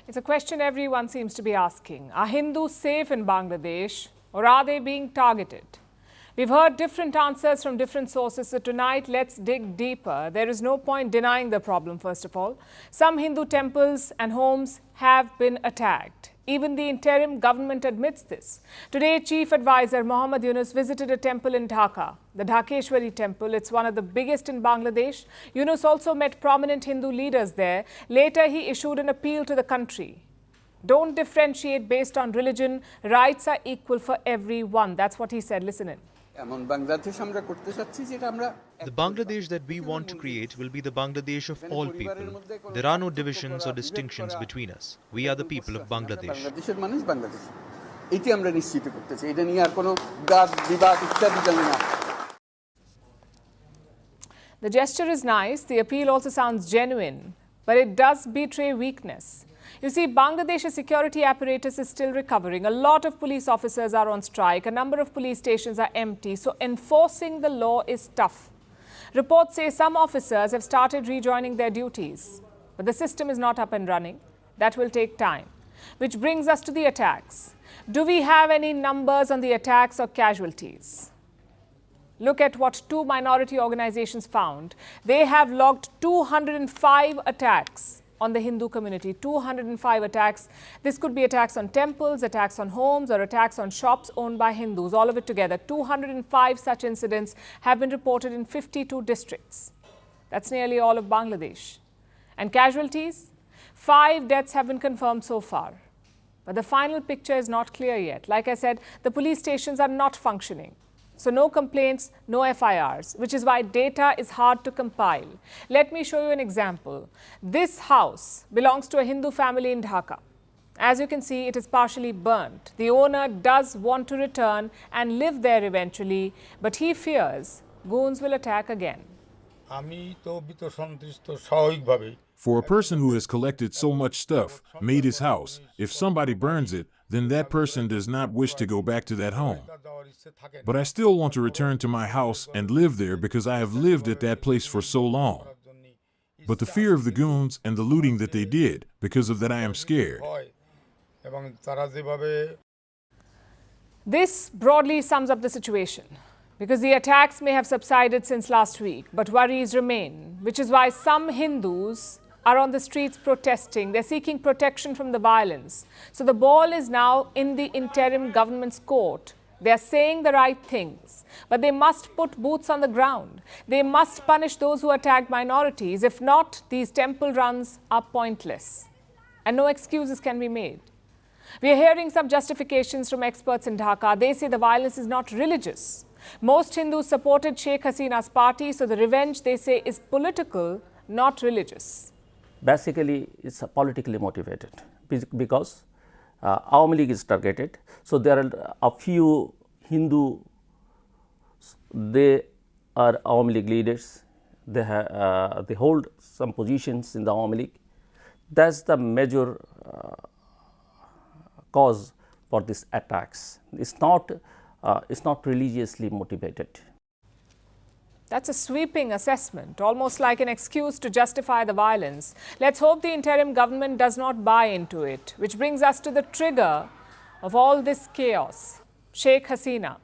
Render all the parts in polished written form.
It's a question everyone seems to be asking. Are Hindus safe in Bangladesh or are they being targeted? We've heard different answers from different sources, so tonight let's dig deeper. There is no point denying the problem, first of all. Some Hindu temples and homes have been attacked. Even the interim government admits this. Today, Chief Advisor Muhammad Yunus visited a temple in Dhaka, the Dhakeshwari temple. It's one of the biggest in Bangladesh. Yunus also met prominent Hindu leaders there. Later, he issued an appeal to the country. Don't differentiate based on religion. Rights are equal for everyone. That's what he said. Listen in. The Bangladesh that we want to create will be the Bangladesh of all people. There are no divisions or distinctions between us. We are the people of Bangladesh. The gesture is nice. The appeal also sounds genuine, but it does betray weakness. You see, Bangladesh's security apparatus is still recovering. A lot of police officers are on strike. A number of police stations are empty. So enforcing the law is tough. Reports say some officers have started rejoining their duties. But the system is not up and running. That will take time. Which brings us to the attacks. Do we have any numbers on the attacks or casualties? Look at what two minority organizations found. They have logged 205 attacks on the Hindu community, 205 attacks. This could be attacks on temples, attacks on homes, or attacks on shops owned by Hindus. All of it together, 205 such incidents have been reported in 52 districts. That's nearly all of Bangladesh. And casualties? 5 deaths have been confirmed so far. But the final picture is not clear yet. Like I said, the police stations are not functioning. So no complaints, no FIRs, which is why data is hard to compile. Let me show you an example. This house belongs to a Hindu family in Dhaka. As you can see, it is partially burnt. The owner does want to return and live there eventually, but he fears goons will attack again. For a person who has collected so much stuff, made his house, if somebody burns it, then that person does not wish to go back to that home. But I still want to return to my house and live there because I have lived at that place for so long. But the fear of the goons and the looting that they did, because of that I am scared. This broadly sums up the situation. Because the attacks may have subsided since last week, but worries remain, which is why some Hindus are on the streets protesting. They're seeking protection from the violence. So the ball is now in the interim government's court. They're saying the right things, but they must put boots on the ground. They must punish those who attack minorities. If not, these temple runs are pointless. And no excuses can be made. We are hearing some justifications from experts in Dhaka. They say the violence is not religious. Most Hindus supported Sheikh Hasina's party, so the revenge, they say, is political, not religious. Basically, it's politically motivated because Awami League is targeted. So there are a few Hindu, they are Awami League leaders. They hold some positions in the Awami League. That's the major cause for these attacks. It's not religiously motivated. That's a sweeping assessment, almost like an excuse to justify the violence. Let's hope the interim government does not buy into it, which brings us to the trigger of all this chaos, Sheikh Hasina.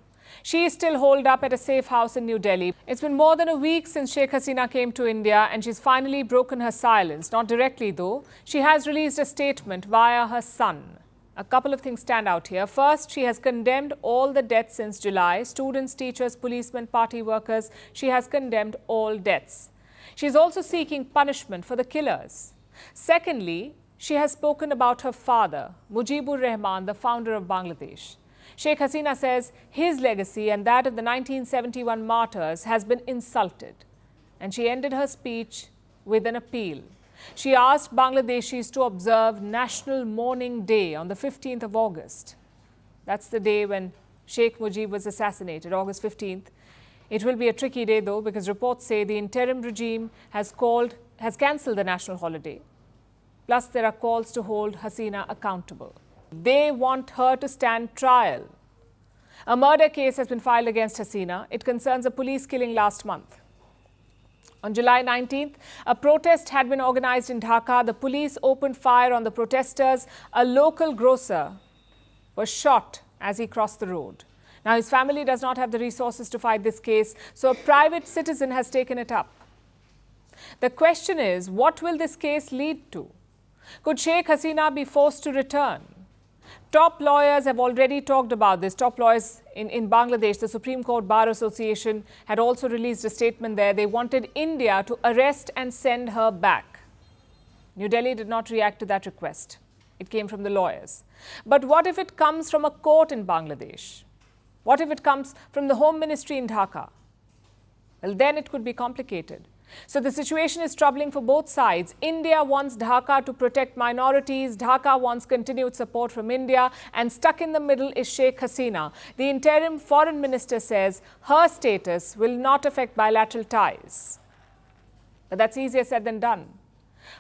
She is still holed up at a safe house in New Delhi. It's been more than a week since Sheikh Hasina came to India and she's finally broken her silence. Not directly though. She has released a statement via her son. A couple of things stand out here. First, she has condemned all the deaths since July. Students, teachers, policemen, party workers. She has condemned all deaths. She is also seeking punishment for the killers. Secondly, she has spoken about her father, Mujibur Rahman, the founder of Bangladesh. Sheikh Hasina says his legacy and that of the 1971 martyrs has been insulted. And she ended her speech with an appeal. She asked Bangladeshis to observe National Mourning Day on the 15th of August. That's the day when Sheikh Mujib was assassinated, August 15th. It will be a tricky day though, because reports say the interim regime has cancelled the national holiday. Plus, there are calls to hold Hasina accountable. They want her to stand trial. A murder case has been filed against Hasina. It concerns a police killing last month. On July 19th, a protest had been organized in Dhaka. The police opened fire on the protesters. A local grocer was shot as he crossed the road. Now, his family does not have the resources to fight this case, so a private citizen has taken it up. The question is, what will this case lead to? Could Sheikh Hasina be forced to return? Top lawyers have already talked about this. Top lawyers in Bangladesh, the Supreme Court Bar Association, had also released a statement there. They wanted India to arrest and send her back. New Delhi did not react to that request. It came from the lawyers. But what if it comes from a court in Bangladesh? What if it comes from the Home Ministry in Dhaka? Well, then it could be complicated. So the situation is troubling for both sides. India wants Dhaka to protect minorities. Dhaka wants continued support from India. And stuck in the middle is Sheikh Hasina. The interim foreign minister says her status will not affect bilateral ties. But that's easier said than done.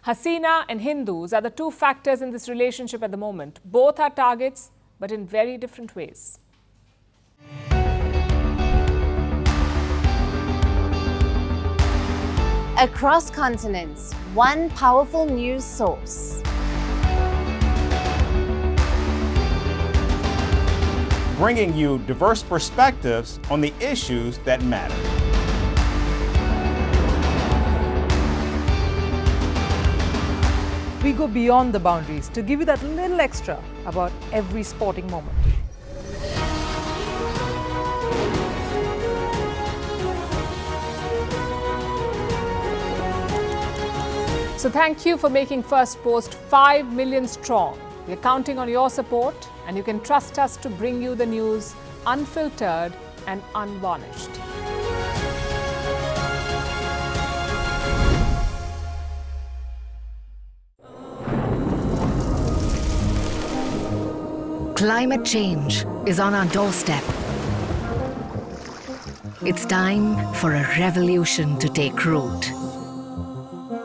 Hasina and Hindus are the two factors in this relationship at the moment. Both are targets, but in very different ways. Across continents, one powerful news source. Bringing you diverse perspectives on the issues that matter. We go beyond the boundaries to give you that little extra about every sporting moment. So thank you for making Firstpost 5 million strong. We're counting on your support, and you can trust us to bring you the news unfiltered and unvarnished. Climate change is on our doorstep. It's time for a revolution to take root.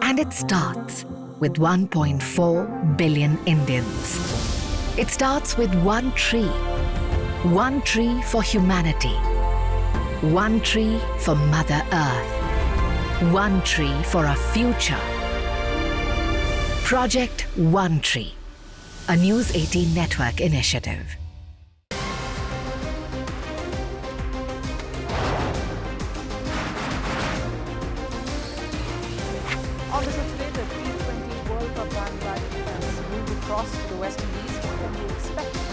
And it starts with 1.4 billion Indians. It starts with one tree for humanity, one tree for Mother Earth, one tree for a future. Project One Tree, a News 18 network initiative. Obviously today, the T20 World Cup Bangladesh has moved across to the West Indies. What can we expect